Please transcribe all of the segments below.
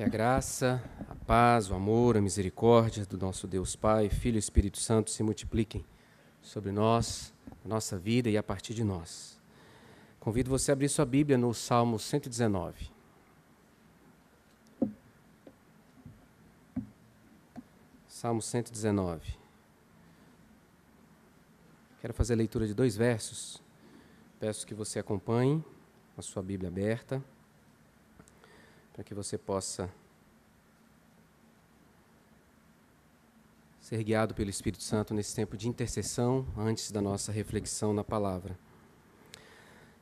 Que a graça, a paz, o amor, a misericórdia do nosso Deus Pai, Filho e Espírito Santo se multipliquem sobre nós, a nossa vida e a partir de nós. Convido você a abrir sua Bíblia no Salmo 119. Salmo 119. Quero fazer a leitura de 2 versos. Peço que você acompanhe a sua Bíblia aberta, para que você possa ser guiado pelo Espírito Santo nesse tempo de intercessão, antes da nossa reflexão na palavra.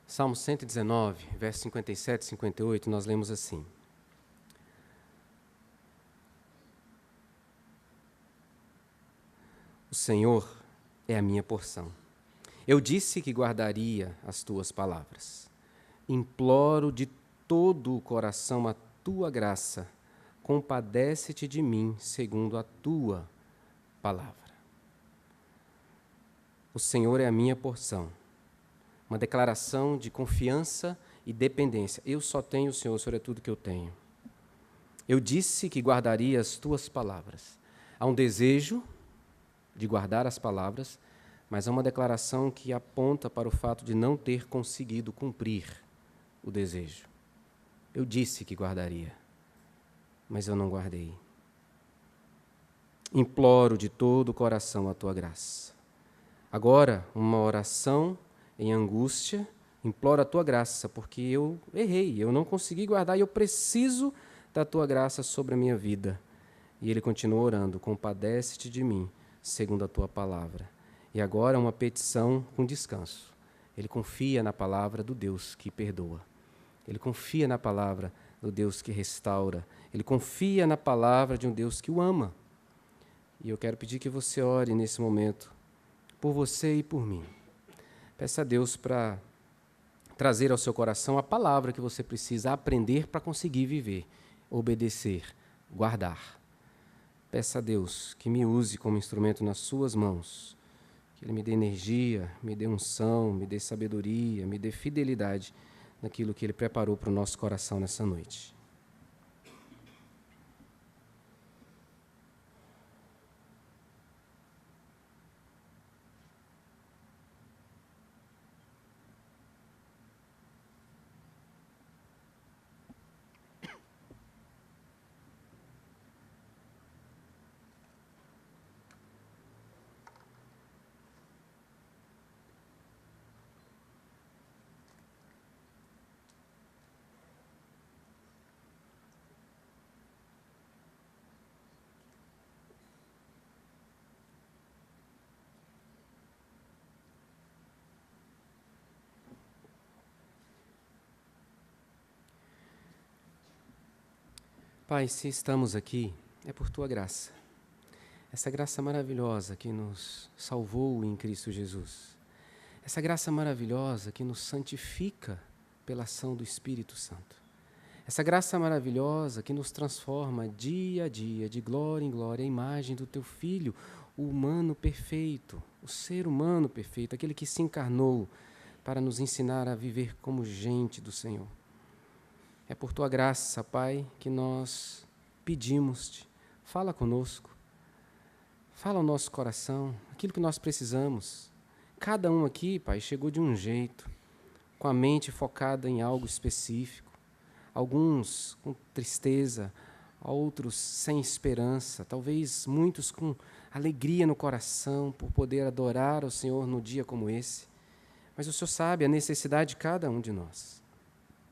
Salmo 119, versos 57 e 58, nós lemos assim: O Senhor é a minha porção. Eu disse que guardaria as tuas palavras. Imploro de todo o coração a tua graça. Compadece-te de mim, segundo a tua palavra. O Senhor é a minha porção. Uma declaração de confiança e dependência. Eu só tenho o Senhor, o Senhor é tudo que eu tenho. Eu disse que guardaria as tuas palavras. Há um desejo de guardar as palavras, mas há uma declaração que aponta para o fato de não ter conseguido cumprir o desejo. Eu disse que guardaria, mas eu não guardei. Imploro de todo o coração a tua graça. Agora, uma oração em angústia, imploro a tua graça, porque eu errei, eu não consegui guardar e eu preciso da tua graça sobre a minha vida. E ele continua orando: compadece-te de mim, segundo a tua palavra. E agora uma petição com descanso. Ele confia na palavra do Deus que perdoa. Ele confia na palavra do Deus que restaura. Ele confia na palavra de um Deus que o ama. E eu quero pedir que você ore nesse momento por você e por mim. Peça a Deus para trazer ao seu coração a palavra que você precisa aprender para conseguir viver, obedecer, guardar. Peça a Deus que me use como instrumento nas suas mãos, que Ele me dê energia, me dê unção, me dê sabedoria, me dê fidelidade naquilo que Ele preparou para o nosso coração nessa noite. Pai, se estamos aqui, é por Tua graça. Essa graça maravilhosa que nos salvou em Cristo Jesus. Essa graça maravilhosa que nos santifica pela ação do Espírito Santo. Essa graça maravilhosa que nos transforma dia a dia, de glória em glória, a imagem do Teu Filho, o humano perfeito, o ser humano perfeito, aquele que se encarnou para nos ensinar a viver como gente do Senhor. É por Tua graça, Pai, que nós pedimos-te. Fala conosco. Fala ao nosso coração, aquilo que nós precisamos. Cada um aqui, Pai, chegou de um jeito, com a mente focada em algo específico. Alguns com tristeza, outros sem esperança, talvez muitos com alegria no coração por poder adorar ao Senhor no dia como esse. Mas o Senhor sabe a necessidade de cada um de nós.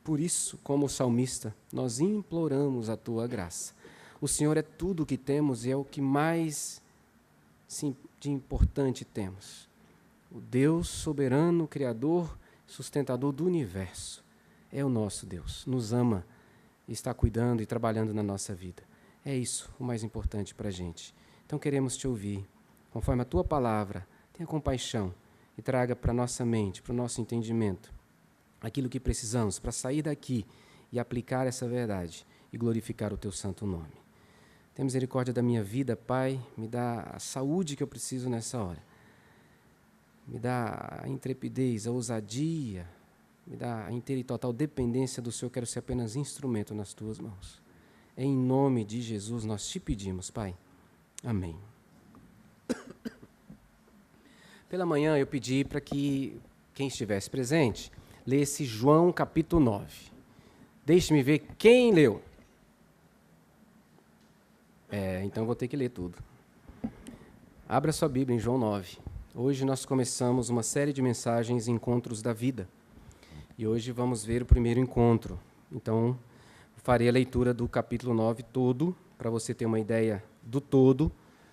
Por isso, como salmista, nós imploramos a Tua graça. O Senhor é tudo o que temos e é o que mais de importante temos. O Deus soberano, Criador, sustentador do universo, é o nosso Deus. Nos ama e está cuidando e trabalhando na nossa vida. É isso o mais importante para a gente. Então queremos Te ouvir. Conforme a Tua palavra, tenha compaixão e traga para a nossa mente, para o nosso entendimento, aquilo que precisamos para sair daqui e aplicar essa verdade e glorificar o Teu santo nome. Tenha misericórdia da minha vida, Pai, me dá a saúde que eu preciso nessa hora. Me dá a intrepidez, a ousadia, me dá a inteira e total dependência do Senhor. Quero ser apenas instrumento nas Tuas mãos. Em nome de Jesus nós te pedimos, Pai. Amém. Pela manhã eu pedi para que quem estivesse presente lesse João capítulo 9. Deixe-me ver quem leu. Então eu vou ter que ler tudo. Abra sua Bíblia em João 9. Hoje nós começamos uma série de mensagens, Encontros da Vida. E hoje vamos ver o primeiro encontro. Então, farei a leitura do capítulo 9 todo, para você ter uma ideia do todo.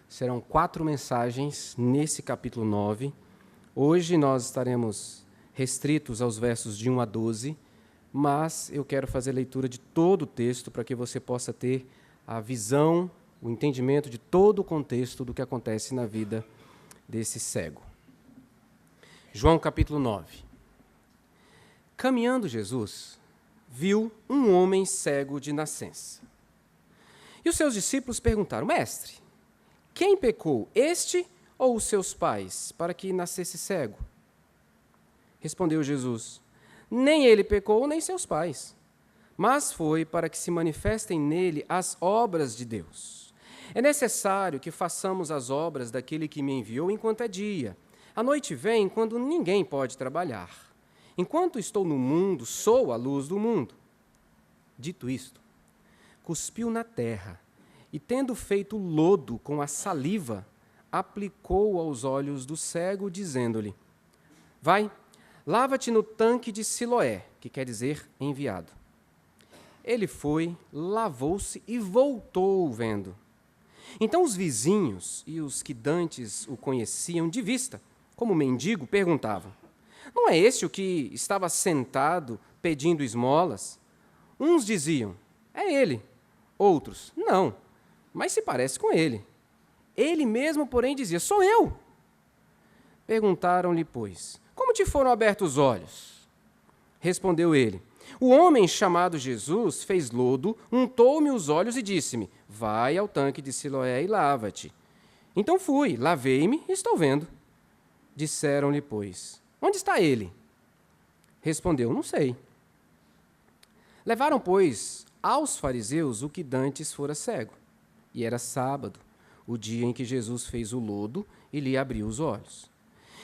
Serão 4 mensagens nesse capítulo 9. Hoje nós estaremos restritos aos versos de 1 a 12, mas eu quero fazer a leitura de todo o texto para que você possa ter a visão, o entendimento de todo o contexto do que acontece na vida desse cego. João capítulo 9. Caminhando Jesus, viu um homem cego de nascença. E os seus discípulos perguntaram: Mestre, quem pecou, este ou os seus pais, para que nascesse cego? Respondeu Jesus: Nem ele pecou, nem seus pais, mas foi para que se manifestem nele as obras de Deus. É necessário que façamos as obras daquele que me enviou enquanto é dia. A noite vem quando ninguém pode trabalhar. Enquanto estou no mundo, sou a luz do mundo. Dito isto, cuspiu na terra e, tendo feito lodo com a saliva, aplicou aos olhos do cego, dizendo-lhe: Vai, lava-te no tanque de Siloé, que quer dizer enviado. Ele foi, lavou-se e voltou vendo. Então os vizinhos e os que dantes o conheciam de vista, como mendigo, perguntavam: Não é este o que estava sentado pedindo esmolas? Uns diziam: É ele. Outros: Não, mas se parece com ele. Ele mesmo, porém, dizia: Sou eu. Perguntaram-lhe, pois: Como te foram abertos os olhos? Respondeu ele: O homem chamado Jesus fez lodo, untou-me os olhos e disse-me: Vai ao tanque de Siloé e lava-te. Então fui, lavei-me e estou vendo. Disseram-lhe, pois: Onde está ele? Respondeu: Não sei. Levaram, pois, aos fariseus o que dantes fora cego. E era sábado, o dia em que Jesus fez o lodo e lhe abriu os olhos.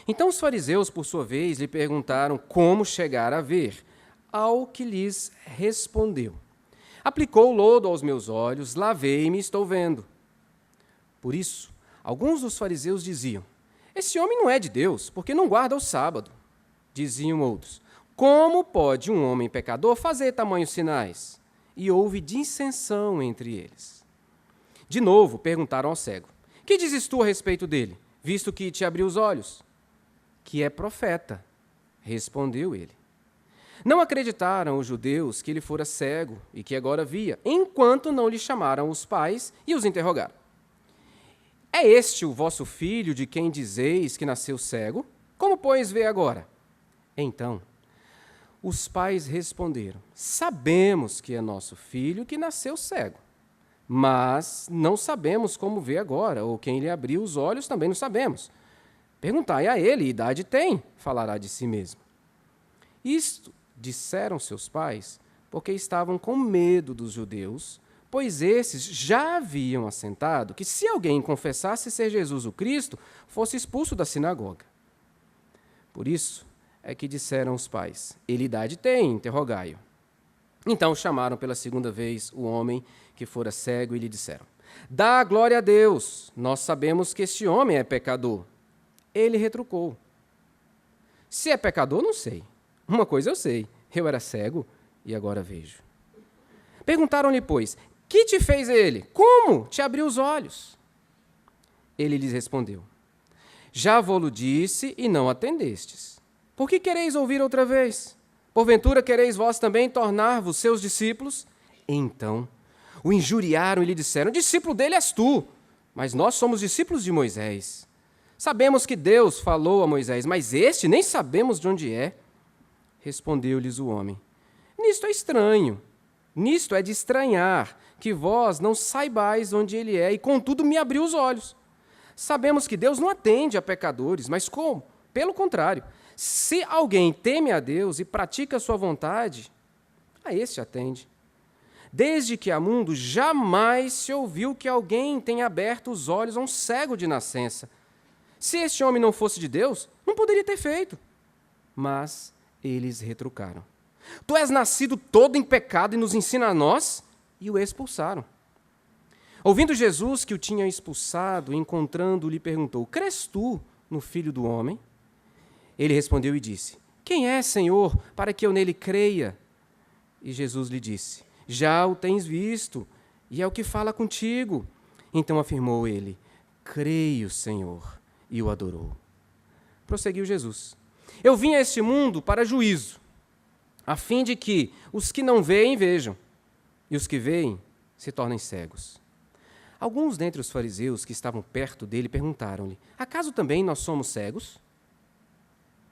Então os fariseus, por sua vez, lhe perguntaram como chegar a ver. Ao que lhes respondeu: Aplicou o lodo aos meus olhos, lavei-me e estou vendo. Por isso, alguns dos fariseus diziam: Esse homem não é de Deus, porque não guarda o sábado. Diziam outros: Como pode um homem pecador fazer tamanhos sinais? E houve dissensão entre eles. De novo, perguntaram ao cego: Que dizes tu a respeito dele, visto que te abriu os olhos? Que é profeta, respondeu ele. Não acreditaram os judeus que ele fora cego e que agora via, enquanto não lhe chamaram os pais e os interrogaram: É este o vosso filho de quem dizeis que nasceu cego? Como, pois, vê agora? Então, os pais responderam: Sabemos que é nosso filho que nasceu cego, mas não sabemos como vê agora, ou quem lhe abriu os olhos também não sabemos. Perguntai a ele, idade tem, falará de si mesmo. Isto disseram seus pais, porque estavam com medo dos judeus, pois esses já haviam assentado que se alguém confessasse ser Jesus o Cristo, fosse expulso da sinagoga. Por isso é que disseram os pais: Ele idade tem, interrogai-o. Então chamaram pela segunda vez o homem que fora cego e lhe disseram: Dá glória a Deus, nós sabemos que este homem é pecador. Ele retrucou: Se é pecador, não sei. Uma coisa eu sei, eu era cego e agora vejo. Perguntaram-lhe, pois: Que te fez ele? Como te abriu os olhos? Ele lhes respondeu: Já vou-lo disse e não atendestes. Por que quereis ouvir outra vez? Porventura quereis vós também tornar-vos seus discípulos? Então o injuriaram e lhe disseram: Discípulo dele és tu, mas nós somos discípulos de Moisés. Sabemos que Deus falou a Moisés, mas este nem sabemos de onde é. Respondeu-lhes o homem: Nisto é estranho, nisto é de estranhar, que vós não saibais onde ele é, e contudo me abriu os olhos. Sabemos que Deus não atende a pecadores, mas como? Pelo contrário, se alguém teme a Deus e pratica a sua vontade, a este atende. Desde que há mundo, jamais se ouviu que alguém tenha aberto os olhos a um cego de nascença. Se este homem não fosse de Deus, não poderia ter feito. Mas eles retrucaram. Tu és nascido todo em pecado e nos ensina a nós? E o expulsaram. Ouvindo Jesus que o tinha expulsado, encontrando-o, lhe perguntou, crês tu no Filho do Homem? Ele respondeu e disse, quem é, Senhor, para que eu nele creia? E Jesus lhe disse, já o tens visto, e é o que fala contigo. Então afirmou ele, creio, Senhor, e o adorou. Prosseguiu Jesus, eu vim a este mundo para juízo, a fim de que os que não veem, vejam, e os que veem se tornem cegos. Alguns dentre os fariseus que estavam perto dele perguntaram-lhe, acaso também nós somos cegos?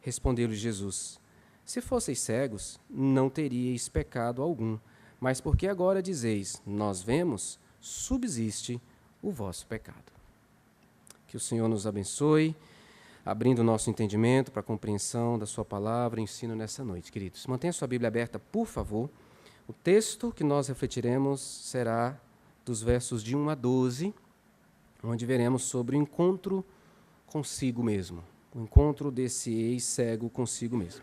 Respondeu-lhe Jesus, se fosseis cegos, não teríeis pecado algum, mas porque agora dizeis, nós vemos, subsiste o vosso pecado. Que o Senhor nos abençoe, abrindo o nosso entendimento para a compreensão da sua palavra e ensino nessa noite, queridos. Mantenha sua Bíblia aberta, por favor. O texto que nós refletiremos será dos versos de 1 a 12, onde veremos sobre o encontro consigo mesmo, o encontro desse ex-cego consigo mesmo.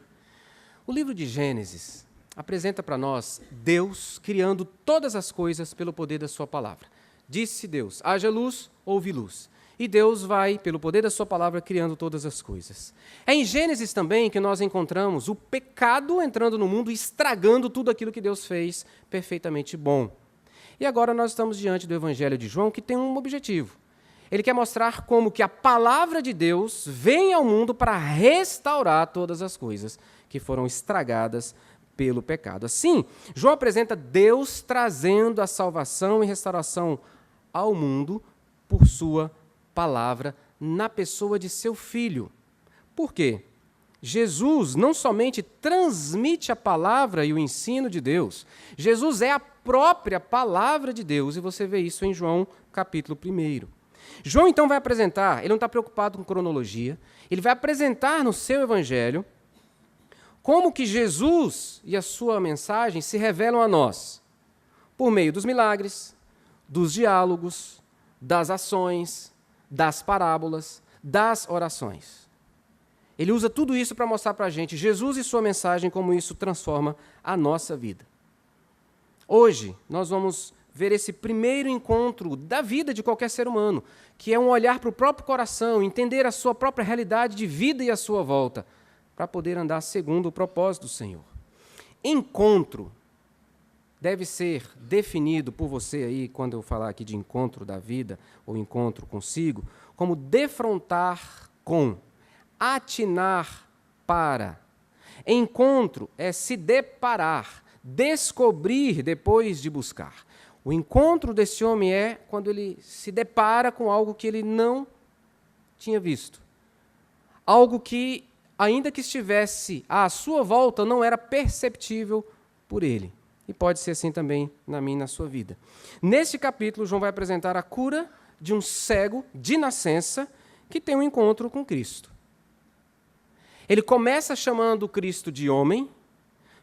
O livro de Gênesis apresenta para nós Deus criando todas as coisas pelo poder da sua palavra. Disse Deus, haja luz, houve luz. E Deus vai, pelo poder da sua palavra, criando todas as coisas. É em Gênesis também que nós encontramos o pecado entrando no mundo e estragando tudo aquilo que Deus fez perfeitamente bom. E agora nós estamos diante do Evangelho de João, que tem um objetivo. Ele quer mostrar como que a palavra de Deus vem ao mundo para restaurar todas as coisas que foram estragadas pelo pecado. Assim, João apresenta Deus trazendo a salvação e restauração ao mundo por sua palavra na pessoa de seu Filho. Por quê? Jesus não somente transmite a palavra e o ensino de Deus, Jesus é a própria palavra de Deus, e você vê isso em João capítulo 1. João então vai apresentar, ele não está preocupado com cronologia, ele vai apresentar no seu evangelho como que Jesus e a sua mensagem se revelam a nós, por meio dos milagres, dos diálogos, das ações, das parábolas, das orações. Ele usa tudo isso para mostrar para a gente Jesus e sua mensagem, como isso transforma a nossa vida. Hoje, nós vamos ver esse primeiro encontro da vida de qualquer ser humano, que é um olhar para o próprio coração, entender a sua própria realidade de vida e a sua volta, para poder andar segundo o propósito do Senhor. Encontro deve ser definido por você aí, quando eu falar aqui de encontro da vida, ou encontro consigo, como defrontar com, atinar para. Encontro é se deparar, descobrir depois de buscar. O encontro desse homem é quando ele se depara com algo que ele não tinha visto. Algo que, ainda que estivesse à sua volta, não era perceptível por ele. E pode ser assim também na minha e na sua vida. Neste capítulo, João vai apresentar a cura de um cego de nascença que tem um encontro com Cristo. Ele começa chamando Cristo de homem,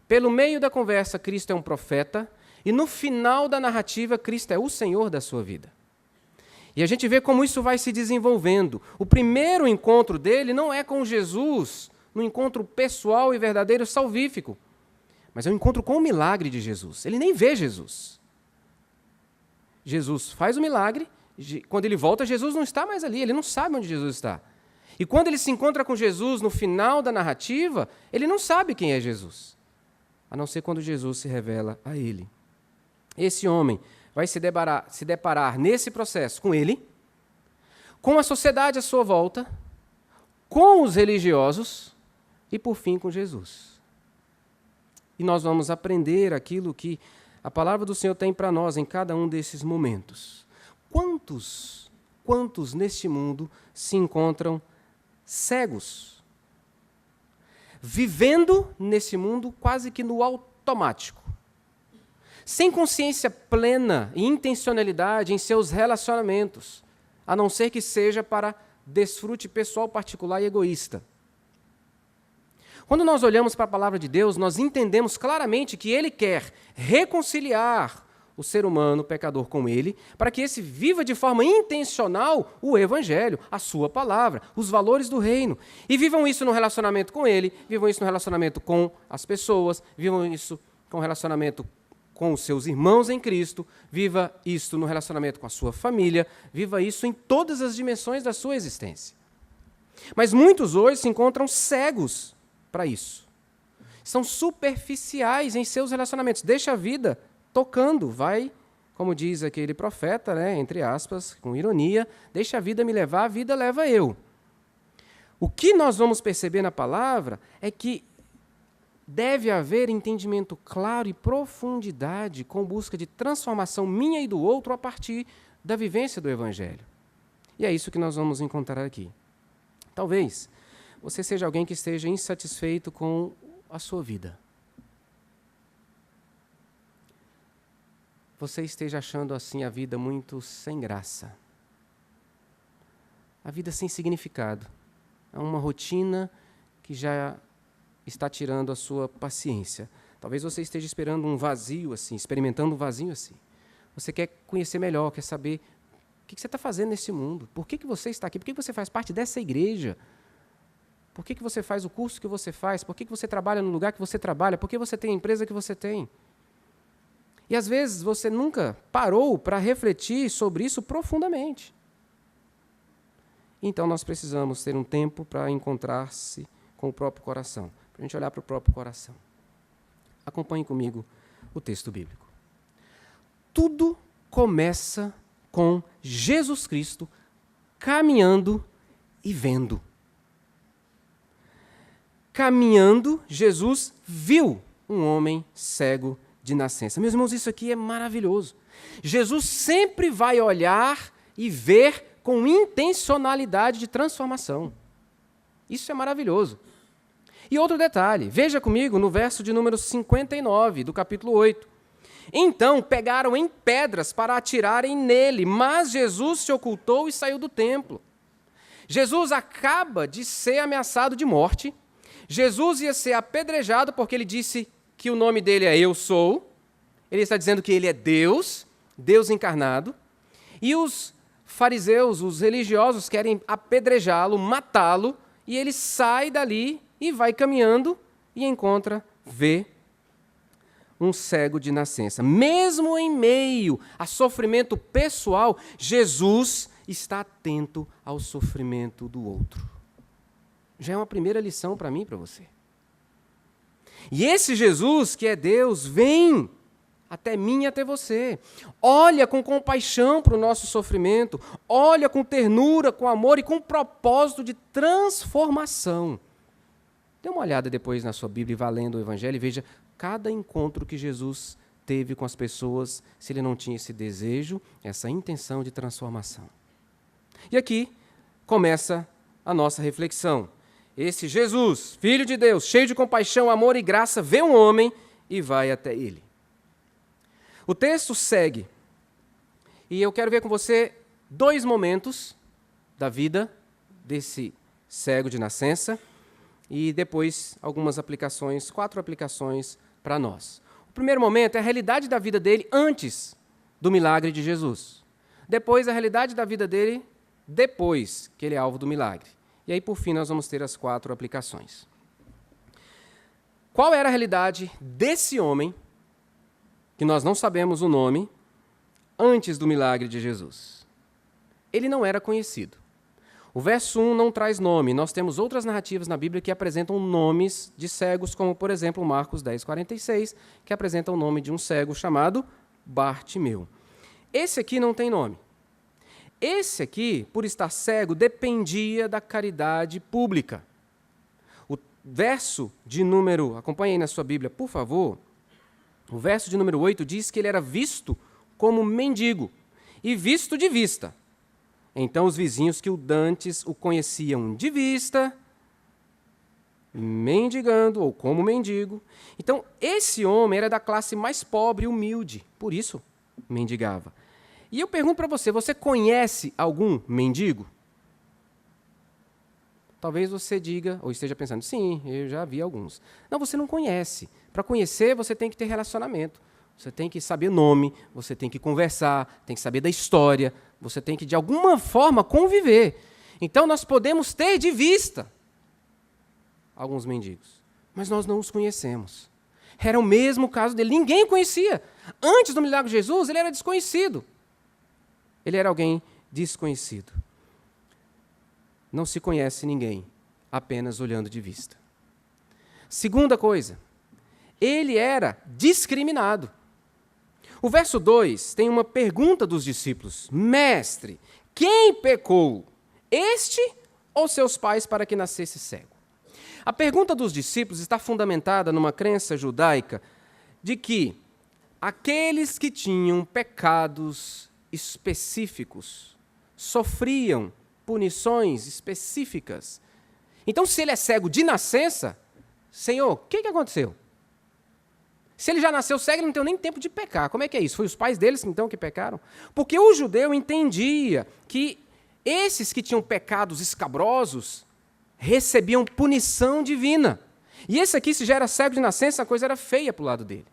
pelo meio da conversa, Cristo é um profeta, e no final da narrativa, Cristo é o Senhor da sua vida. E a gente vê como isso vai se desenvolvendo. O primeiro encontro dele não é com Jesus, no encontro pessoal e verdadeiro salvífico, mas é um encontro com o milagre de Jesus. Ele nem vê Jesus. Jesus faz o milagre, quando ele volta, Jesus não está mais ali, ele não sabe onde Jesus está. E quando ele se encontra com Jesus no final da narrativa, ele não sabe quem é Jesus, a não ser quando Jesus se revela a ele. Esse homem vai se deparar nesse processo com ele, com a sociedade à sua volta, com os religiosos e, por fim, com Jesus. E nós vamos aprender aquilo que a palavra do Senhor tem para nós em cada um desses momentos. Quantos neste mundo se encontram cegos, vivendo nesse mundo quase que no automático, sem consciência plena e intencionalidade em seus relacionamentos, a não ser que seja para desfrute pessoal, particular e egoísta. Quando nós olhamos para a palavra de Deus, nós entendemos claramente que Ele quer reconciliar o ser humano pecador com ele, para que esse viva de forma intencional o Evangelho, a sua palavra, os valores do reino. E vivam isso no relacionamento com ele, vivam isso no relacionamento com as pessoas, vivam isso com o relacionamento com os seus irmãos em Cristo, viva isso no relacionamento com a sua família, viva isso em todas as dimensões da sua existência. Mas muitos hoje se encontram cegos para isso. São superficiais em seus relacionamentos. Deixa a vida tocando, vai, como diz aquele profeta, né, entre aspas, com ironia, deixa a vida me levar, a vida leva eu. O que nós vamos perceber na palavra é que deve haver entendimento claro e profundidade com busca de transformação minha e do outro a partir da vivência do Evangelho. E é isso que nós vamos encontrar aqui. Talvez você seja alguém que esteja insatisfeito com a sua vida. Você esteja achando assim a vida muito sem graça. A vida sem significado. É uma rotina que já está tirando a sua paciência. Talvez você esteja esperando um vazio assim, experimentando um vazio assim. Você quer conhecer melhor, quer saber o que você está fazendo nesse mundo. Por que você está aqui? Por que você faz parte dessa igreja? Por que você faz o curso que você faz? Por que você trabalha no lugar que você trabalha? Por que você tem a empresa que você tem? E às vezes você nunca parou para refletir sobre isso profundamente. Então nós precisamos ter um tempo para encontrar-se com o próprio coração, para a gente olhar para o próprio coração. Acompanhe comigo o texto bíblico. Tudo começa com Jesus Cristo caminhando e vendo. Caminhando, Jesus viu um homem cego de nascença. Meus irmãos, isso aqui é maravilhoso. Jesus sempre vai olhar e ver com intencionalidade de transformação. Isso é maravilhoso. E outro detalhe, veja comigo no verso de número 59 do capítulo 8. Então pegaram em pedras para atirarem nele, mas Jesus se ocultou e saiu do templo. Jesus acaba de ser ameaçado de morte. Jesus ia ser apedrejado porque ele disse que o nome dele é Eu Sou. Ele está dizendo que ele é Deus, Deus encarnado. E os fariseus, os religiosos, querem apedrejá-lo, matá-lo, e ele sai dali e vai caminhando e vê um cego de nascença. Mesmo em meio a sofrimento pessoal, Jesus está atento ao sofrimento do outro. Já é uma primeira lição para mim e para você. E esse Jesus, que é Deus, vem até mim e até você. Olha com compaixão para o nosso sofrimento, olha com ternura, com amor e com propósito de transformação. Dê uma olhada depois na sua Bíblia e vá lendo o Evangelho e veja cada encontro que Jesus teve com as pessoas, se ele não tinha esse desejo, essa intenção de transformação. E aqui começa a nossa reflexão. Esse Jesus, Filho de Deus, cheio de compaixão, amor e graça, vê um homem e vai até ele. O texto segue, e eu quero ver com você 2 momentos da vida desse cego de nascença, e depois algumas aplicações, 4 aplicações para nós. O primeiro momento é a realidade da vida dele antes do milagre de Jesus. Depois, a realidade da vida dele depois que ele é alvo do milagre. E aí, por fim, nós vamos ter as 4 aplicações. Qual era a realidade desse homem, que nós não sabemos o nome, antes do milagre de Jesus? Ele não era conhecido. O verso 1 não traz nome. Nós temos outras narrativas na Bíblia que apresentam nomes de cegos, como, por exemplo, Marcos 10:46, que apresenta o nome de um cego chamado Bartimeu. Esse aqui não tem nome. Esse aqui, por estar cego, dependia da caridade pública. O verso de número, acompanhe aí na sua Bíblia, por favor. O verso de número 8 diz que ele era visto como mendigo e visto de vista. Então os vizinhos que o dantes o conheciam de vista, mendigando ou como mendigo. Então esse homem era da classe mais pobre e humilde, por isso mendigava. E eu pergunto para você, você conhece algum mendigo? Talvez você diga, ou esteja pensando, sim, eu já vi alguns. Não, você não conhece. Para conhecer, você tem que ter relacionamento. Você tem que saber nome, você tem que conversar, tem que saber da história, você tem que, de alguma forma, conviver. Então, nós podemos ter de vista alguns mendigos, mas nós não os conhecemos. Era o mesmo caso dele, ninguém conhecia. Antes do milagre de Jesus, ele era desconhecido. Ele era alguém desconhecido. Não se conhece ninguém, apenas olhando de vista. Segunda coisa, ele era discriminado. O verso 2 tem uma pergunta dos discípulos: Mestre, quem pecou, este ou seus pais, para que nascesse cego? A pergunta dos discípulos está fundamentada numa crença judaica de que aqueles que tinham pecados específicos sofriam punições específicas. Então, se ele é cego de nascença, Senhor, o que aconteceu? Se ele já nasceu cego, ele não tem nem tempo de pecar. Como é que é isso? Foi os pais deles, então, que pecaram? Porque o judeu entendia que esses que tinham pecados escabrosos recebiam punição divina. E esse aqui, se já era cego de nascença, a coisa era feia para o lado dele.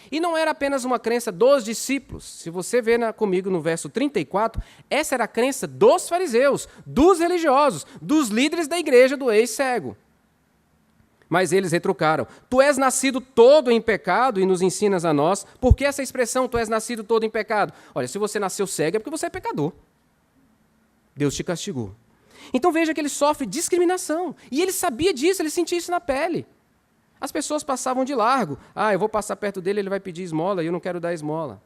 E não era apenas uma crença dos discípulos. Se você ver comigo no verso 34, essa era a crença dos fariseus, dos religiosos, dos líderes da igreja do ex-cego. Mas eles retrucaram: Tu és nascido todo em pecado e nos ensinas a nós. Por que essa expressão, tu és nascido todo em pecado? Olha, se você nasceu cego é porque você é pecador. Deus te castigou. Então veja que ele sofre discriminação. E ele sabia disso, ele sentia isso na pele. As pessoas passavam de largo. Eu vou passar perto dele, ele vai pedir esmola e eu não quero dar esmola.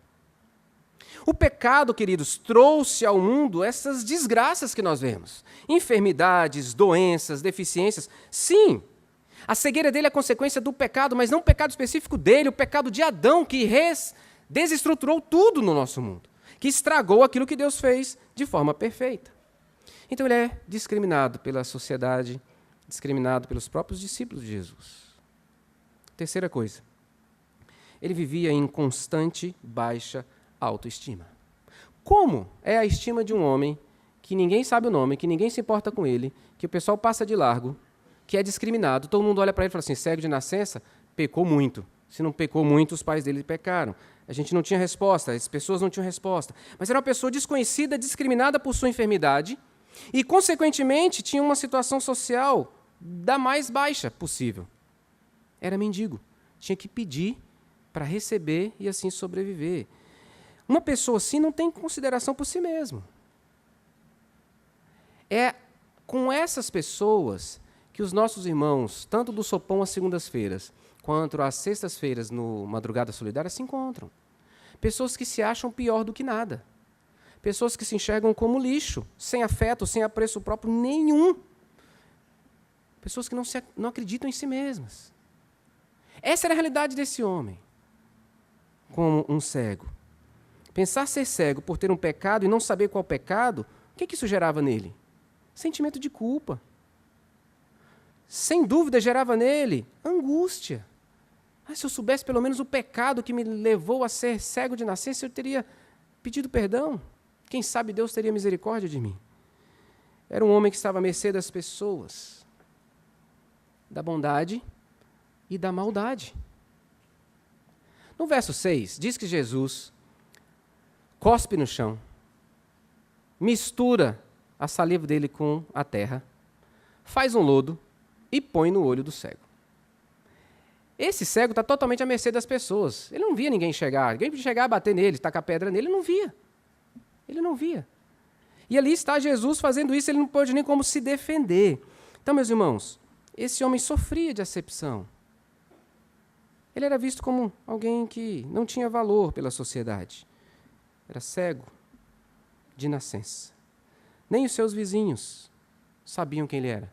O pecado, queridos, trouxe ao mundo essas desgraças que nós vemos. Enfermidades, doenças, deficiências. Sim, a cegueira dele é consequência do pecado, mas não o pecado específico dele, o pecado de Adão, que desestruturou tudo no nosso mundo, que estragou aquilo que Deus fez de forma perfeita. Então ele é discriminado pela sociedade, discriminado pelos próprios discípulos de Jesus. Terceira coisa, ele vivia em constante baixa autoestima. Como é a estima de um homem que ninguém sabe o nome, que ninguém se importa com ele, que o pessoal passa de largo, que é discriminado, todo mundo olha para ele e fala assim: cego de nascença, pecou muito. Se não pecou muito, os pais dele pecaram. A gente não tinha resposta, as pessoas não tinham resposta. Mas era uma pessoa desconhecida, discriminada por sua enfermidade e, consequentemente, tinha uma situação social da mais baixa possível. Era mendigo. Tinha que pedir para receber e assim sobreviver. Uma pessoa assim não tem consideração por si mesmo. É com essas pessoas que os nossos irmãos, tanto do Sopão às segundas-feiras, quanto às sextas-feiras no Madrugada Solidária, se encontram. Pessoas que se acham pior do que nada. Pessoas que se enxergam como lixo, sem afeto, sem apreço próprio nenhum. Pessoas que não acreditam em si mesmas. Essa era a realidade desse homem, como um cego. Pensar ser cego por ter um pecado e não saber qual pecado, o que isso gerava nele? Sentimento de culpa. Sem dúvida, gerava nele angústia. Se eu soubesse pelo menos o pecado que me levou a ser cego de nascença, eu teria pedido perdão. Quem sabe Deus teria misericórdia de mim. Era um homem que estava à mercê das pessoas, da bondade e da maldade. No verso 6, diz que Jesus cospe no chão, mistura a saliva dele com a terra, faz um lodo e põe no olho do cego. Esse cego está totalmente à mercê das pessoas. Ele não via ninguém chegar. Ninguém podia chegar, bater nele, tacar pedra nele. Ele não via. Ele não via. E ali está Jesus fazendo isso, ele não pôde nem como se defender. Então, meus irmãos, esse homem sofria de acepção. Ele era visto como alguém que não tinha valor pela sociedade. Era cego de nascença. Nem os seus vizinhos sabiam quem ele era.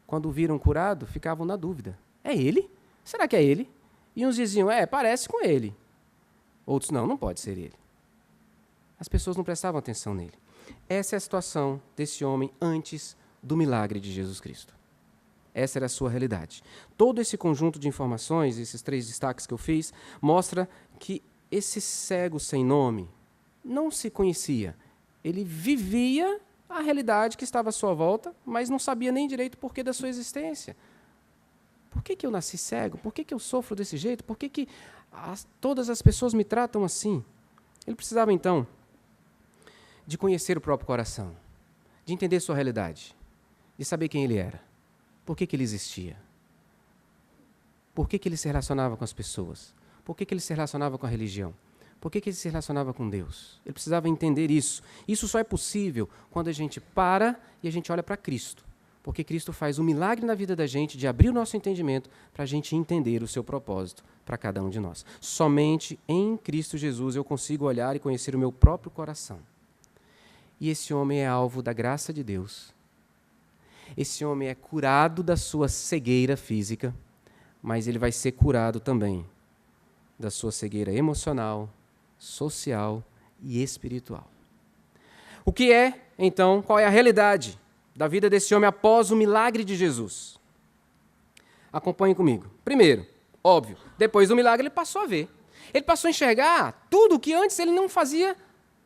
Quando o viram curado, ficavam na dúvida. É ele? Será que é ele? E uns diziam, parece com ele. Outros, não pode ser ele. As pessoas não prestavam atenção nele. Essa é a situação desse homem antes do milagre de Jesus Cristo. Essa era a sua realidade. Todo esse conjunto de informações, esses 3 destaques que eu fiz, mostra que esse cego sem nome não se conhecia. Ele vivia a realidade que estava à sua volta, mas não sabia nem direito o porquê da sua existência. Por que eu nasci cego? Por que eu sofro desse jeito? Por que Todas as pessoas me tratam assim. Ele precisava, então, de conhecer o próprio coração, de entender sua realidade, de saber quem ele era, por que ele existia, por que ele se relacionava com as pessoas, por que ele se relacionava com a religião, por que ele se relacionava com Deus. Ele precisava entender isso. Isso só é possível quando a gente para e a gente olha para Cristo, porque Cristo faz um milagre na vida da gente de abrir o nosso entendimento para a gente entender o seu propósito para cada um de nós. Somente em Cristo Jesus eu consigo olhar e conhecer o meu próprio coração. E esse homem é alvo da graça de Deus. Esse homem é curado da sua cegueira física, mas ele vai ser curado também da sua cegueira emocional, social e espiritual. O que é, então, qual é a realidade da vida desse homem após o milagre de Jesus? Acompanhe comigo. Primeiro, óbvio, depois do milagre ele passou a ver. Ele passou a enxergar tudo o que antes ele não fazia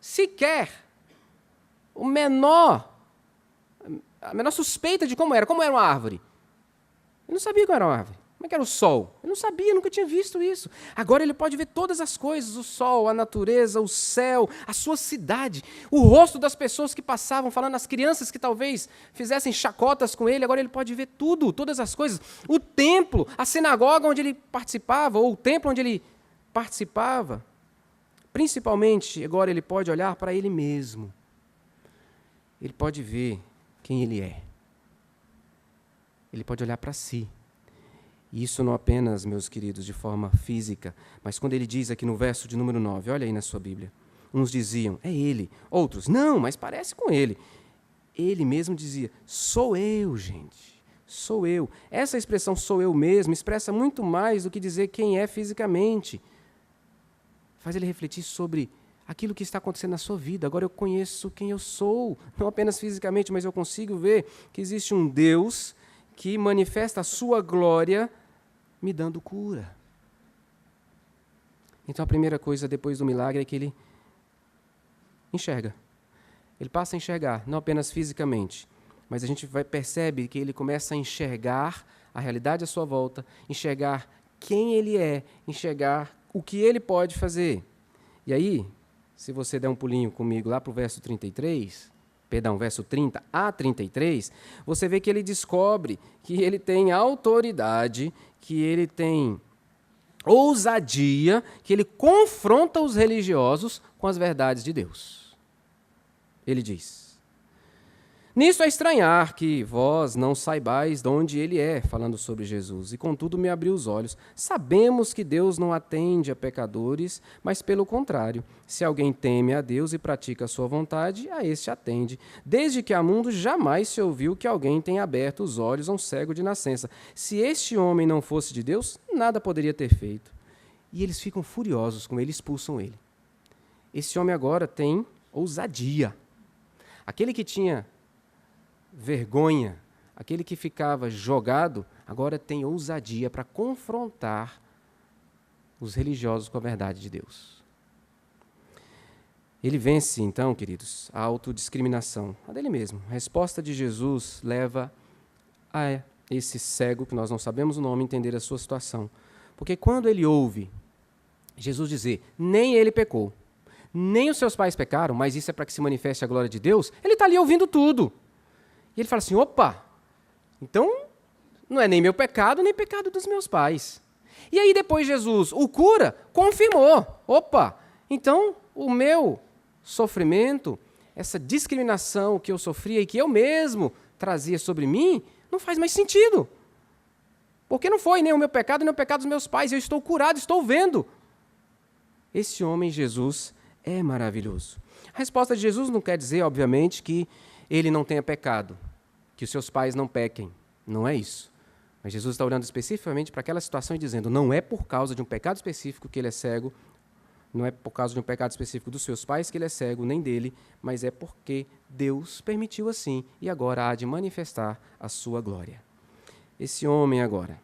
sequer. A menor suspeita de como era uma árvore. Ele não sabia como era uma árvore. Como é que era o sol? Ele não sabia, nunca tinha visto isso. Agora ele pode ver todas as coisas, o sol, a natureza, o céu, a sua cidade, o rosto das pessoas que passavam, falando, as crianças que talvez fizessem chacotas com ele, agora ele pode ver tudo, todas as coisas. O templo, a sinagoga onde ele participava, ou o templo onde ele participava. Principalmente, agora ele pode olhar para ele mesmo. Ele pode ver quem ele é. Ele pode olhar para si. E isso não apenas, meus queridos, de forma física, mas quando ele diz aqui no verso de número 9, olha aí na sua Bíblia, uns diziam, é ele, outros, não, mas parece com ele. Ele mesmo dizia, sou eu, gente, sou eu. Essa expressão sou eu mesmo expressa muito mais do que dizer quem é fisicamente. Faz ele refletir sobre aquilo que está acontecendo na sua vida. Agora eu conheço quem eu sou, não apenas fisicamente, mas eu consigo ver que existe um Deus que manifesta a sua glória me dando cura. Então a primeira coisa depois do milagre é que ele enxerga. Ele passa a enxergar, não apenas fisicamente, mas a gente percebe que ele começa a enxergar a realidade à sua volta, enxergar quem ele é, enxergar o que ele pode fazer. E aí, se você der um pulinho comigo lá para o verso 33, verso 30 a 33, você vê que ele descobre que ele tem autoridade, que ele tem ousadia, que ele confronta os religiosos com as verdades de Deus. Ele diz, nisso é estranhar que vós não saibais de onde ele é, falando sobre Jesus, e contudo me abriu os olhos. Sabemos que Deus não atende a pecadores, mas pelo contrário, se alguém teme a Deus e pratica a sua vontade, a este atende. Desde que há mundo jamais se ouviu que alguém tenha aberto os olhos a um cego de nascença. Se este homem não fosse de Deus, nada poderia ter feito. E eles ficam furiosos com ele, expulsam ele. Esse homem agora tem ousadia. Aquele que tinha vergonha, aquele que ficava jogado, agora tem ousadia para confrontar os religiosos com a verdade de Deus. Ele vence, então, queridos, a autodiscriminação, a dele mesmo. A resposta de Jesus leva a esse cego, que nós não sabemos o nome, entender a sua situação. Porque quando ele ouve Jesus dizer, nem ele pecou, nem os seus pais pecaram, mas isso é para que se manifeste a glória de Deus, ele está ali ouvindo tudo. E ele fala assim, opa, então não é nem meu pecado, nem pecado dos meus pais. E aí depois Jesus o cura, confirmou, opa, então o meu sofrimento, essa discriminação que eu sofria e que eu mesmo trazia sobre mim, não faz mais sentido. Porque não foi nem o meu pecado, nem o pecado dos meus pais, eu estou curado, estou vendo. Esse homem, Jesus, é maravilhoso. A resposta de Jesus não quer dizer, obviamente, que ele não tenha pecado, que os seus pais não pequem. Não é isso. Mas Jesus está olhando especificamente para aquela situação e dizendo, não é por causa de um pecado específico que ele é cego, não é por causa de um pecado específico dos seus pais que ele é cego, nem dele, mas é porque Deus permitiu assim e agora há de manifestar a sua glória. Esse homem agora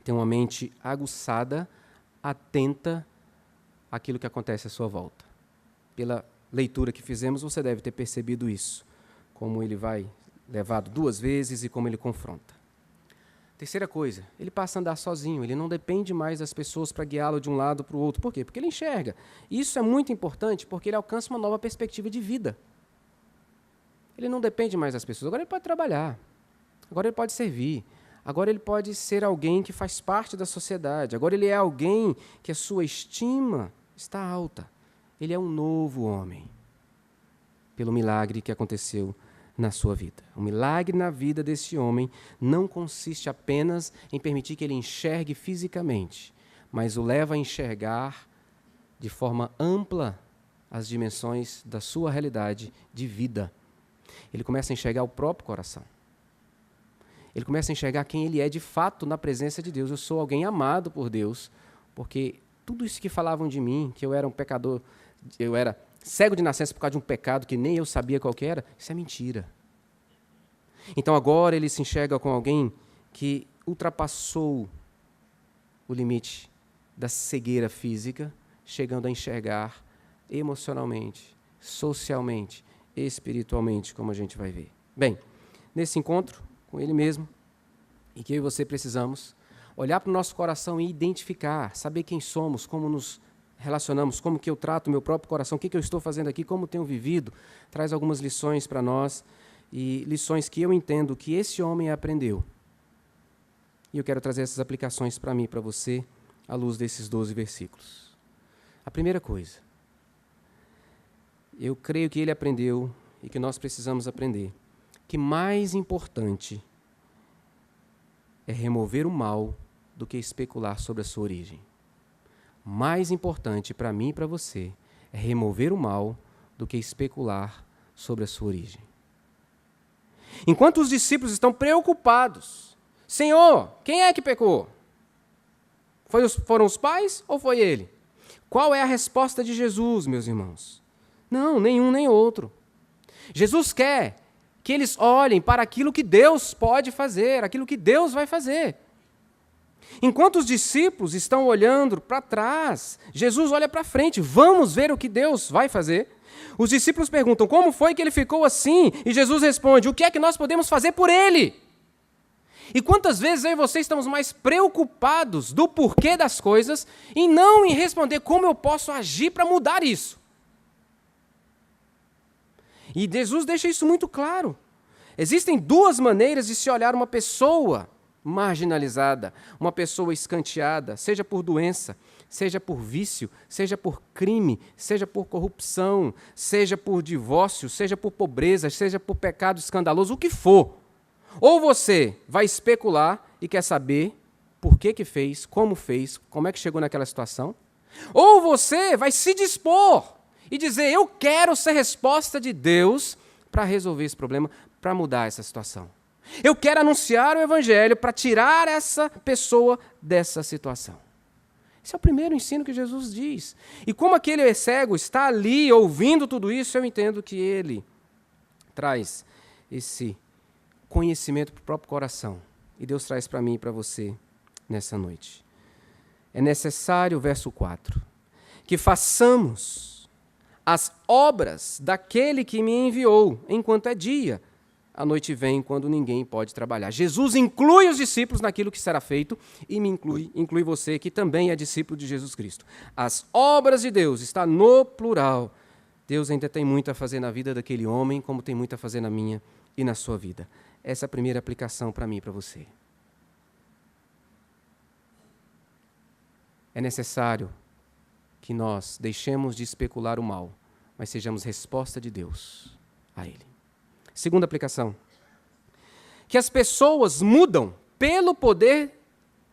tem uma mente aguçada, atenta àquilo que acontece à sua volta. Pela leitura que fizemos, você deve ter percebido isso. Como ele vai levado 2 vezes e como ele confronta. Terceira coisa, ele passa a andar sozinho, ele não depende mais das pessoas para guiá-lo de um lado para o outro. Por quê? Porque ele enxerga. Isso é muito importante porque ele alcança uma nova perspectiva de vida. Ele não depende mais das pessoas. Agora ele pode trabalhar, agora ele pode servir, agora ele pode ser alguém que faz parte da sociedade, agora ele é alguém que a sua estima está alta. Ele é um novo homem, pelo milagre que aconteceu na sua vida. O milagre na vida desse homem não consiste apenas em permitir que ele enxergue fisicamente, mas o leva a enxergar de forma ampla as dimensões da sua realidade de vida. Ele começa a enxergar o próprio coração. Ele começa a enxergar quem ele é de fato na presença de Deus. Eu sou alguém amado por Deus, porque tudo isso que falavam de mim, que eu era um pecador, eu era cego de nascença por causa de um pecado que nem eu sabia qual que era, isso é mentira. Então agora ele se enxerga com alguém que ultrapassou o limite da cegueira física, chegando a enxergar emocionalmente, socialmente, espiritualmente, como a gente vai ver. Bem, nesse encontro com ele mesmo, e que eu e você precisamos olhar para o nosso coração e identificar, saber quem somos, como nos relacionamos, como que eu trato o meu próprio coração, o que eu estou fazendo aqui, como tenho vivido, traz algumas lições para nós, e lições que eu entendo que esse homem aprendeu. E eu quero trazer essas aplicações para mim, para você, à luz desses 12 versículos. A primeira coisa, eu creio que ele aprendeu, e que nós precisamos aprender, que mais importante é remover o mal do que especular sobre a sua origem. Mais importante para mim e para você é remover o mal do que especular sobre a sua origem. Enquanto os discípulos estão preocupados, Senhor, quem é que pecou? Foram os pais ou foi ele? Qual é a resposta de Jesus, meus irmãos? Não, nenhum nem outro. Jesus quer que eles olhem para aquilo que Deus pode fazer, aquilo que Deus vai fazer. Enquanto os discípulos estão olhando para trás, Jesus olha para frente. Vamos ver o que Deus vai fazer. Os discípulos perguntam, como foi que ele ficou assim? E Jesus responde, o que é que nós podemos fazer por ele? E quantas vezes eu e você estamos mais preocupados do porquê das coisas e não em responder como eu posso agir para mudar isso? E Jesus deixa isso muito claro. Existem duas maneiras de se olhar uma pessoa marginalizada, uma pessoa escanteada, seja por doença, seja por vício, seja por crime, seja por corrupção, seja por divórcio, seja por pobreza, seja por pecado escandaloso, o que for. Ou você vai especular e quer saber por que fez, como é que chegou naquela situação, ou você vai se dispor e dizer, eu quero ser resposta de Deus para resolver esse problema, para mudar essa situação. Eu quero anunciar o Evangelho para tirar essa pessoa dessa situação. Esse é o primeiro ensino que Jesus diz. E como aquele cego está ali ouvindo tudo isso, eu entendo que ele traz esse conhecimento para o próprio coração. E Deus traz para mim e para você nessa noite. É necessário, verso 4, que façamos as obras daquele que me enviou, enquanto é dia. A noite vem quando ninguém pode trabalhar. Jesus inclui os discípulos naquilo que será feito e me inclui você, que também é discípulo de Jesus Cristo. As obras de Deus está no plural. Deus ainda tem muito a fazer na vida daquele homem, como tem muito a fazer na minha e na sua vida. Essa é a primeira aplicação para mim e para você. É necessário que nós deixemos de especular o mal, mas sejamos resposta de Deus a ele. Segunda aplicação, que as pessoas mudam pelo poder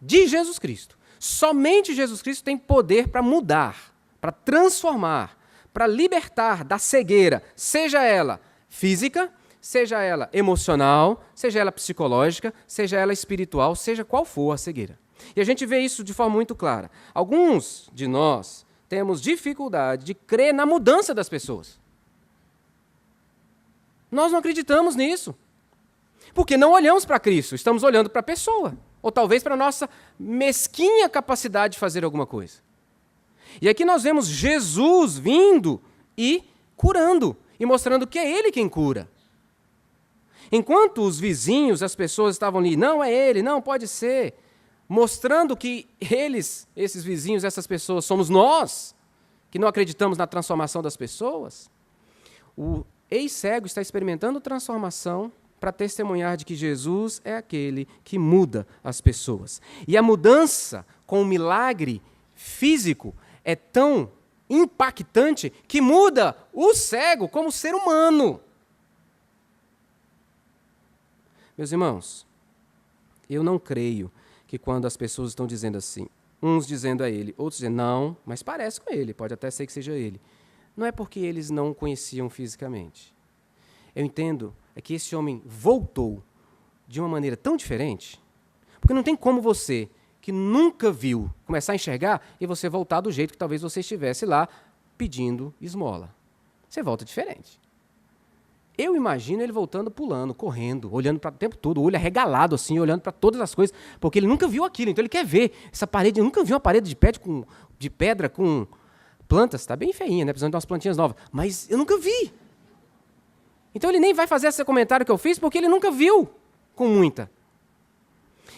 de Jesus Cristo. Somente Jesus Cristo tem poder para mudar, para transformar, para libertar da cegueira, seja ela física, seja ela emocional, seja ela psicológica, seja ela espiritual, seja qual for a cegueira. E a gente vê isso de forma muito clara. Alguns de nós temos dificuldade de crer na mudança das pessoas. Nós não acreditamos nisso, porque não olhamos para Cristo, estamos olhando para a pessoa, ou talvez para a nossa mesquinha capacidade de fazer alguma coisa. E aqui nós vemos Jesus vindo e curando, e mostrando que é Ele quem cura. Enquanto os vizinhos, as pessoas estavam ali, não é ele, não pode ser, mostrando que eles, esses vizinhos, essas pessoas, somos nós, que não acreditamos na transformação das pessoas, o ex-cego está experimentando transformação para testemunhar de que Jesus é aquele que muda as pessoas. E a mudança com o milagre físico é tão impactante que muda o cego como ser humano. Meus irmãos, eu não creio que quando as pessoas estão dizendo assim, uns dizendo a ele, outros dizendo, não, mas parece com ele, pode até ser que seja ele. Não é porque eles não o conheciam fisicamente. Eu entendo é que esse homem voltou de uma maneira tão diferente, porque não tem como você, que nunca viu, começar a enxergar e você voltar do jeito que talvez você estivesse lá pedindo esmola. Você volta diferente. Eu imagino ele voltando, pulando, correndo, olhando para o tempo todo, o olho arregalado assim, olhando para todas as coisas, porque ele nunca viu aquilo, então ele quer ver essa parede, ele nunca viu uma parede de pedra com plantas, está bem feinha, né? Precisando de umas plantinhas novas, mas eu nunca vi. Então ele nem vai fazer esse comentário que eu fiz, porque ele nunca viu com muita.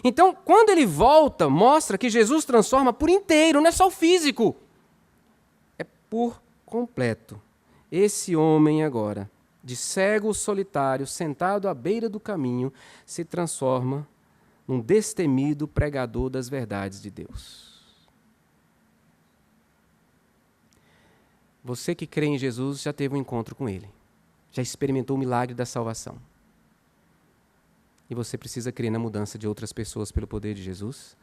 Então, quando ele volta, mostra que Jesus transforma por inteiro, não é só o físico. É por completo. Esse homem agora, de cego solitário, sentado à beira do caminho, se transforma num destemido pregador das verdades de Deus. Você que crê em Jesus já teve um encontro com Ele. Já experimentou o milagre da salvação. E você precisa crer na mudança de outras pessoas pelo poder de Jesus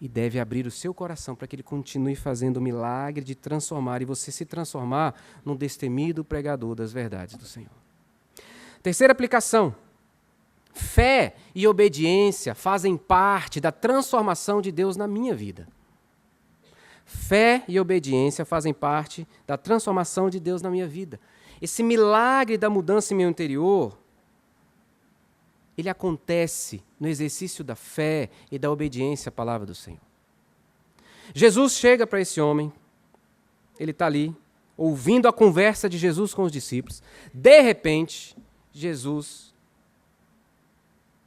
e deve abrir o seu coração para que Ele continue fazendo o milagre de transformar e você se transformar num destemido pregador das verdades do Senhor. Terceira aplicação. Fé e obediência fazem parte da transformação de Deus na minha vida. Fé e obediência fazem parte da transformação de Deus na minha vida. Esse milagre da mudança em meu interior, ele acontece no exercício da fé e da obediência à palavra do Senhor. Jesus chega para esse homem, ele está ali, ouvindo a conversa de Jesus com os discípulos. De repente, Jesus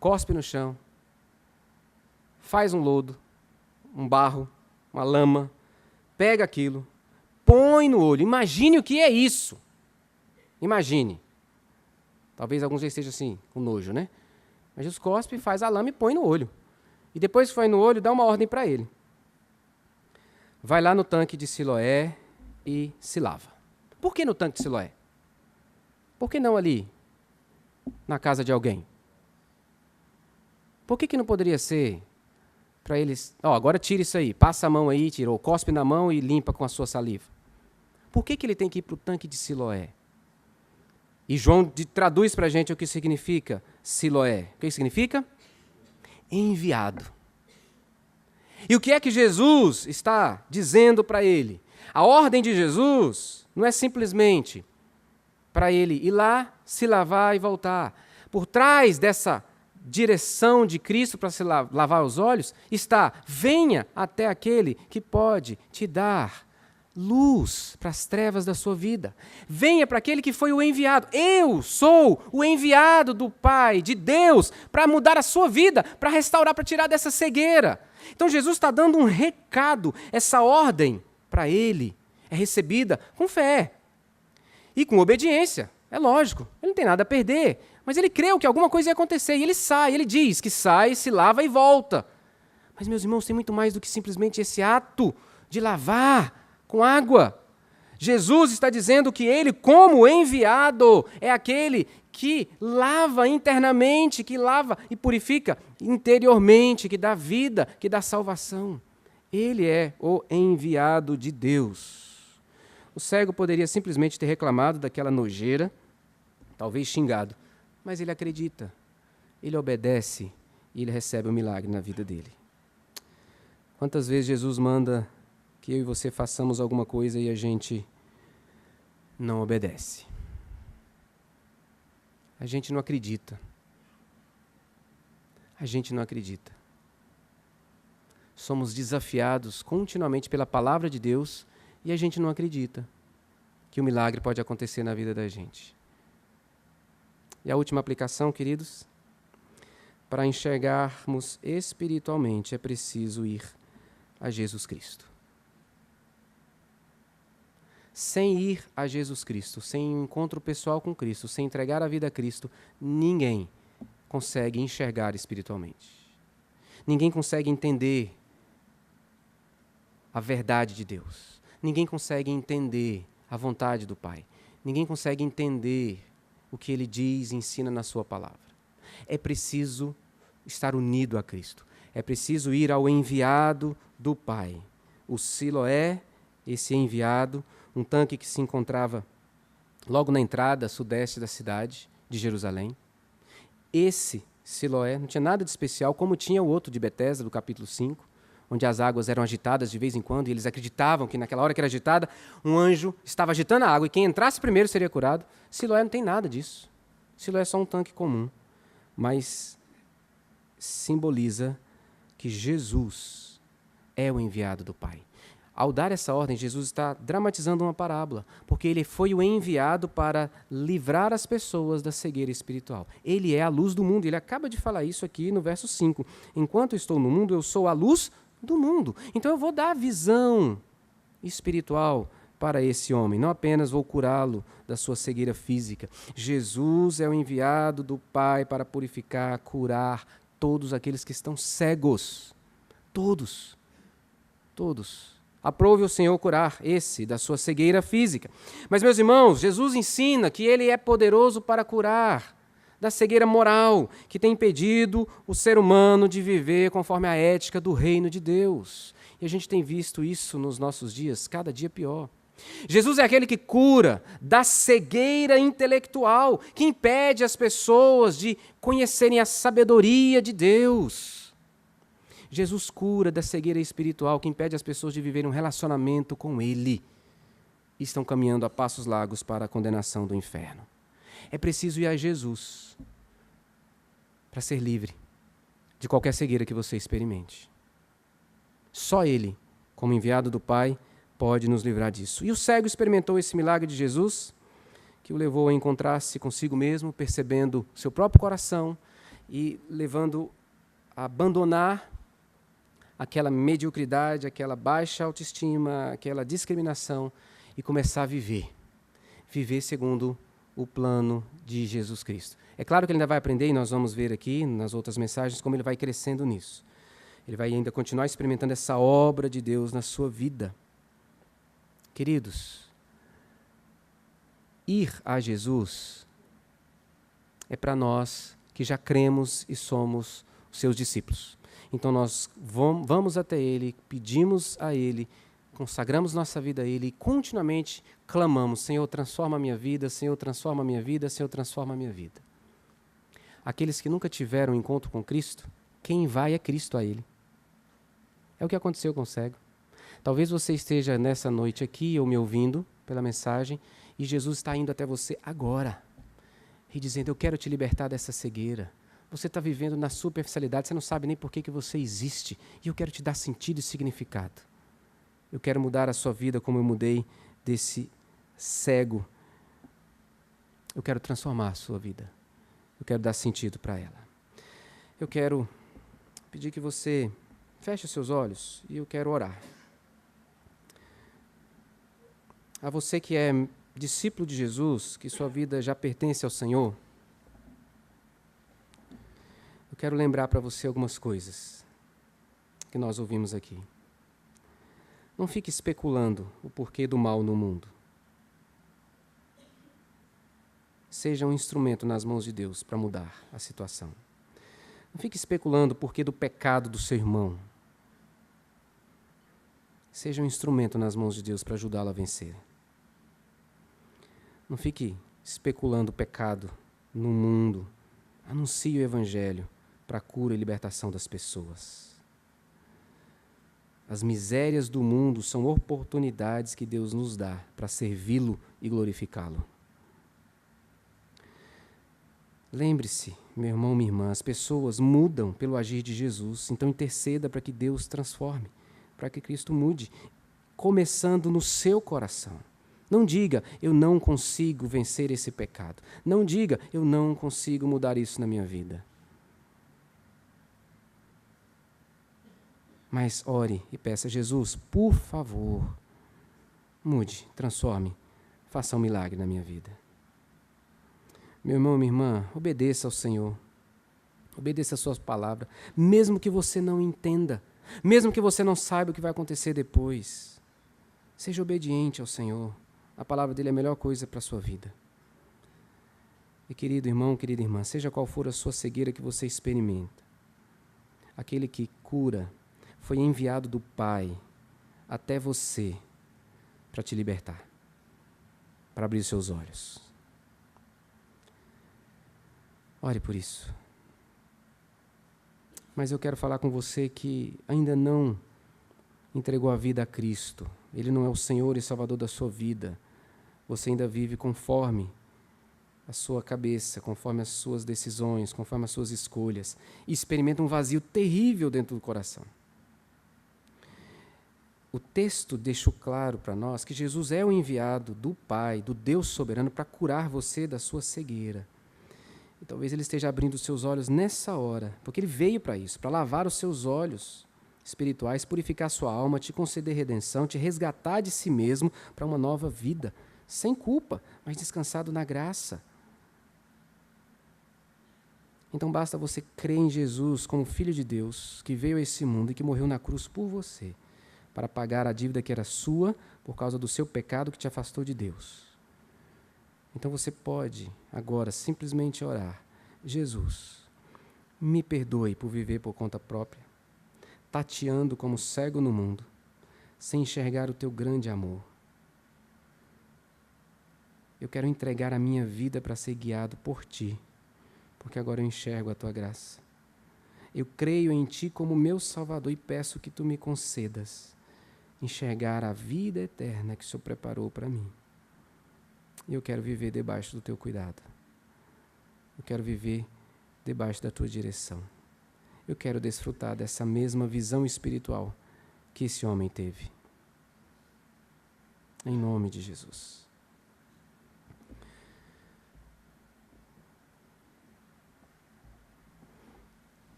cospe no chão, faz um lodo, um barro, uma lama, pega aquilo, põe no olho. Imagine o que é isso. Imagine. Talvez alguns já estejam assim, com nojo, né? Mas Jesus cospe, faz a lama e põe no olho. E depois que foi no olho, dá uma ordem para ele. Vai lá no tanque de Siloé e se lava. Por que no tanque de Siloé? Por que não ali, na casa de alguém? Por que não poderia ser para eles... agora tira isso aí, passa a mão aí, tirou, cospe na mão e limpa com a sua saliva. Por que ele tem que ir para o tanque de Siloé? E João traduz para a gente o que significa Siloé. O que significa? Enviado. E o que é que Jesus está dizendo para ele? A ordem de Jesus não é simplesmente para ele ir lá, se lavar e voltar. Por trás dessa direção de Cristo para se lavar os olhos está: venha até aquele que pode te dar luz para as trevas da sua vida. Venha para aquele que foi o enviado. Eu sou o enviado do Pai, de Deus, para mudar a sua vida, para restaurar, para tirar dessa cegueira. Então Jesus está dando um recado. Essa ordem para ele é recebida com fé e com obediência. É lógico, ele não tem nada a perder, mas ele creu que alguma coisa ia acontecer e ele sai, ele diz que sai, se lava e volta. Mas, meus irmãos, tem muito mais do que simplesmente esse ato de lavar com água. Jesus está dizendo que ele, como enviado, é aquele que lava internamente, que lava e purifica interiormente, que dá vida, que dá salvação. Ele é o enviado de Deus. O cego poderia simplesmente ter reclamado daquela nojeira, talvez xingado, mas ele acredita, ele obedece e ele recebe o milagre na vida dele. Quantas vezes Jesus manda que eu e você façamos alguma coisa e a gente não obedece? A gente não acredita. A gente não acredita. Somos desafiados continuamente pela palavra de Deus e a gente não acredita que o milagre pode acontecer na vida da gente. E a última aplicação, queridos, para enxergarmos espiritualmente é preciso ir a Jesus Cristo. Sem ir a Jesus Cristo, sem um encontro pessoal com Cristo, sem entregar a vida a Cristo, ninguém consegue enxergar espiritualmente. Ninguém consegue entender a verdade de Deus. Ninguém consegue entender a vontade do Pai. Ninguém consegue entender o que Ele diz e ensina na sua palavra. É preciso estar unido a Cristo. É preciso ir ao enviado do Pai. O Siloé, esse enviado, um tanque que se encontrava logo na entrada sudeste da cidade de Jerusalém. Esse Siloé não tinha nada de especial, como tinha o outro de Betesda, do capítulo 5, onde as águas eram agitadas de vez em quando, e eles acreditavam que naquela hora que era agitada, um anjo estava agitando a água, e quem entrasse primeiro seria curado. Siloé não tem nada disso. Siloé é só um tanque comum, mas simboliza que Jesus é o enviado do Pai. Ao dar essa ordem, Jesus está dramatizando uma parábola, porque ele foi o enviado para livrar as pessoas da cegueira espiritual. Ele é a luz do mundo. Ele acaba de falar isso aqui no verso 5. Enquanto estou no mundo, eu sou a luz do mundo. Então eu vou dar a visão espiritual para esse homem, não apenas vou curá-lo da sua cegueira física. Jesus é o enviado do Pai para purificar, curar todos aqueles que estão cegos. Todos. Aprove o Senhor curar esse da sua cegueira física. Mas, meus irmãos, Jesus ensina que Ele é poderoso para curar da cegueira moral, que tem impedido o ser humano de viver conforme a ética do reino de Deus. E a gente tem visto isso nos nossos dias, cada dia pior. Jesus é aquele que cura da cegueira intelectual, que impede as pessoas de conhecerem a sabedoria de Deus. Jesus cura da cegueira espiritual, que impede as pessoas de viverem um relacionamento com Ele. E estão caminhando a passos largos para a condenação do inferno. É preciso ir a Jesus para ser livre de qualquer cegueira que você experimente. Só Ele, como enviado do Pai, pode nos livrar disso. E o cego experimentou esse milagre de Jesus, que o levou a encontrar-se consigo mesmo, percebendo seu próprio coração e levando a abandonar aquela mediocridade, aquela baixa autoestima, aquela discriminação e começar a viver segundo o plano de Jesus Cristo. É claro que ele ainda vai aprender, e nós vamos ver aqui nas outras mensagens como ele vai crescendo nisso. Ele vai ainda continuar experimentando essa obra de Deus na sua vida. Queridos, ir a Jesus é para nós que já cremos e somos os seus discípulos. Então nós vamos até Ele, pedimos a Ele, consagramos nossa vida a Ele e continuamente clamamos: Senhor, transforma a minha vida, Senhor, transforma a minha vida, Senhor, transforma a minha vida. Aqueles que nunca tiveram um encontro com Cristo, quem vai é Cristo a Ele. É o que aconteceu com o cego. Talvez você esteja nessa noite aqui ou me ouvindo pela mensagem e Jesus está indo até você agora e dizendo: eu quero te libertar dessa cegueira. Você está vivendo na superficialidade, você não sabe nem por que você existe. E eu quero te dar sentido e significado. Eu quero mudar a sua vida como eu mudei desse cego. Eu quero transformar a sua vida. Eu quero dar sentido para ela. Eu quero pedir que você feche os seus olhos e eu quero orar. A você que é discípulo de Jesus, que sua vida já pertence ao Senhor, eu quero lembrar para você algumas coisas que nós ouvimos aqui. Não fique especulando o porquê do mal no mundo. Seja um instrumento nas mãos de Deus para mudar a situação. Não fique especulando o porquê do pecado do seu irmão. Seja um instrumento nas mãos de Deus para ajudá-lo a vencer. Não fique especulando o pecado no mundo. Anuncie o Evangelho para a cura e libertação das pessoas. As misérias do mundo são oportunidades que Deus nos dá para servi-lo e glorificá-lo. Lembre-se, meu irmão, minha irmã, as pessoas mudam pelo agir de Jesus, então interceda para que Deus transforme, para que Cristo mude, começando no seu coração. Não diga, eu não consigo vencer esse pecado. Não diga, eu não consigo mudar isso na minha vida. Mas ore e peça a Jesus, por favor, mude, transforme, faça um milagre na minha vida. Meu irmão, minha irmã, obedeça ao Senhor. Obedeça a suas palavras, mesmo que você não entenda, mesmo que você não saiba o que vai acontecer depois. Seja obediente ao Senhor. A palavra dele é a melhor coisa para a sua vida. E querido irmão, querida irmã, seja qual for a sua cegueira que você experimenta, aquele que cura foi enviado do Pai até você para te libertar, para abrir os seus olhos. Ore por isso. Mas eu quero falar com você que ainda não entregou a vida a Cristo. Ele não é o Senhor e Salvador da sua vida. Você ainda vive conforme a sua cabeça, conforme as suas decisões, conforme as suas escolhas, e experimenta um vazio terrível dentro do coração. O texto deixou claro para nós que Jesus é o enviado do Pai, do Deus soberano, para curar você da sua cegueira. E talvez Ele esteja abrindo os seus olhos nessa hora, porque Ele veio para isso, para lavar os seus olhos espirituais, purificar a sua alma, te conceder redenção, te resgatar de si mesmo para uma nova vida, sem culpa, mas descansado na graça. Então basta você crer em Jesus como Filho de Deus, que veio a esse mundo e que morreu na cruz por você, para pagar a dívida que era sua por causa do seu pecado que te afastou de Deus. Então você pode agora simplesmente orar: Jesus, me perdoe por viver por conta própria, tateando como cego no mundo, sem enxergar o teu grande amor. Eu quero entregar a minha vida para ser guiado por ti, porque agora eu enxergo a tua graça. Eu creio em ti como meu Salvador e peço que tu me concedas enxergar a vida eterna que o Senhor preparou para mim. E eu quero viver debaixo do teu cuidado. Eu quero viver debaixo da tua direção. Eu quero desfrutar dessa mesma visão espiritual que esse homem teve. Em nome de Jesus.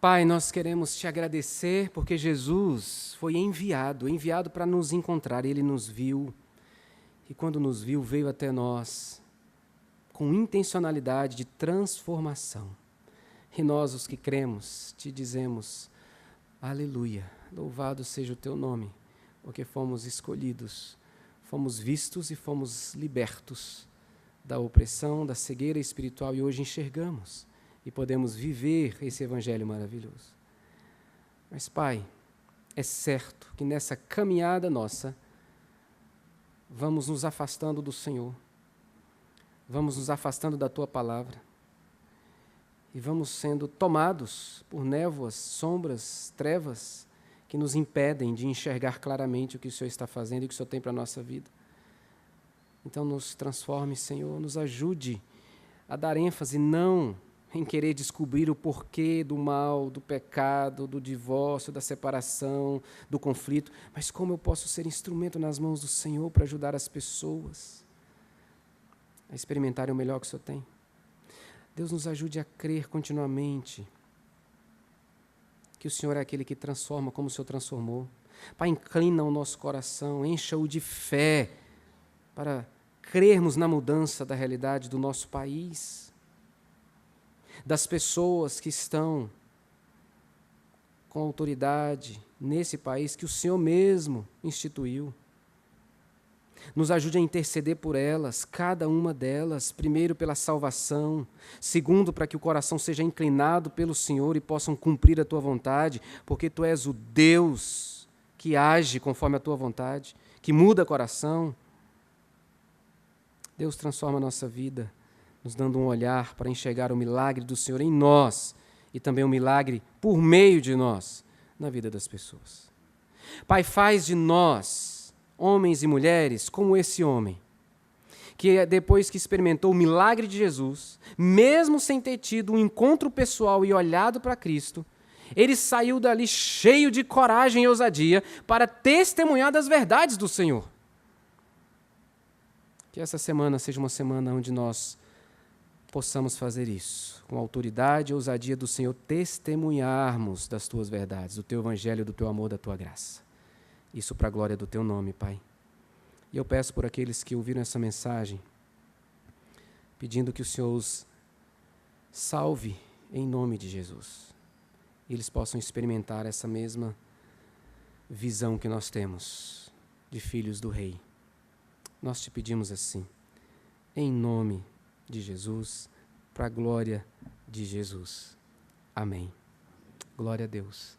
Pai, nós queremos te agradecer porque Jesus foi enviado para nos encontrar. Ele nos viu e quando nos viu, veio até nós com intencionalidade de transformação. E nós, os que cremos, te dizemos: aleluia, louvado seja o teu nome, porque fomos escolhidos, fomos vistos e fomos libertos da opressão, da cegueira espiritual e hoje enxergamos. E podemos viver esse evangelho maravilhoso. Mas, Pai, é certo que nessa caminhada nossa, vamos nos afastando do Senhor, vamos nos afastando da Tua palavra, e vamos sendo tomados por névoas, sombras, trevas, que nos impedem de enxergar claramente o que o Senhor está fazendo e o que o Senhor tem para a nossa vida. Então nos transforme, Senhor, nos ajude a dar ênfase não em querer descobrir o porquê do mal, do pecado, do divórcio, da separação, do conflito, mas como eu posso ser instrumento nas mãos do Senhor para ajudar as pessoas a experimentarem o melhor que o Senhor tem. Deus nos ajude a crer continuamente que o Senhor é aquele que transforma como o Senhor transformou. Pai, inclina o nosso coração, encha-o de fé para crermos na mudança da realidade do nosso país, das pessoas que estão com autoridade nesse país que o Senhor mesmo instituiu. Nos ajude a interceder por elas, cada uma delas, primeiro pela salvação, segundo para que o coração seja inclinado pelo Senhor e possam cumprir a Tua vontade, porque Tu és o Deus que age conforme a Tua vontade, que muda o coração. Deus, transforma a nossa vida, nos dando um olhar para enxergar o milagre do Senhor em nós e também o milagre por meio de nós na vida das pessoas. Pai, faz de nós, homens e mulheres, como esse homem, que depois que experimentou o milagre de Jesus, mesmo sem ter tido um encontro pessoal e olhado para Cristo, ele saiu dali cheio de coragem e ousadia para testemunhar das verdades do Senhor. Que essa semana seja uma semana onde nós possamos fazer isso, com a autoridade e ousadia do Senhor, testemunharmos das tuas verdades, do teu evangelho, do teu amor, da tua graça. Isso para a glória do teu nome, Pai. E eu peço por aqueles que ouviram essa mensagem, pedindo que o Senhor os salve em nome de Jesus. E eles possam experimentar essa mesma visão que nós temos de filhos do Rei. Nós te pedimos assim, em nome de Jesus, para a glória de Jesus. Amém. Glória a Deus.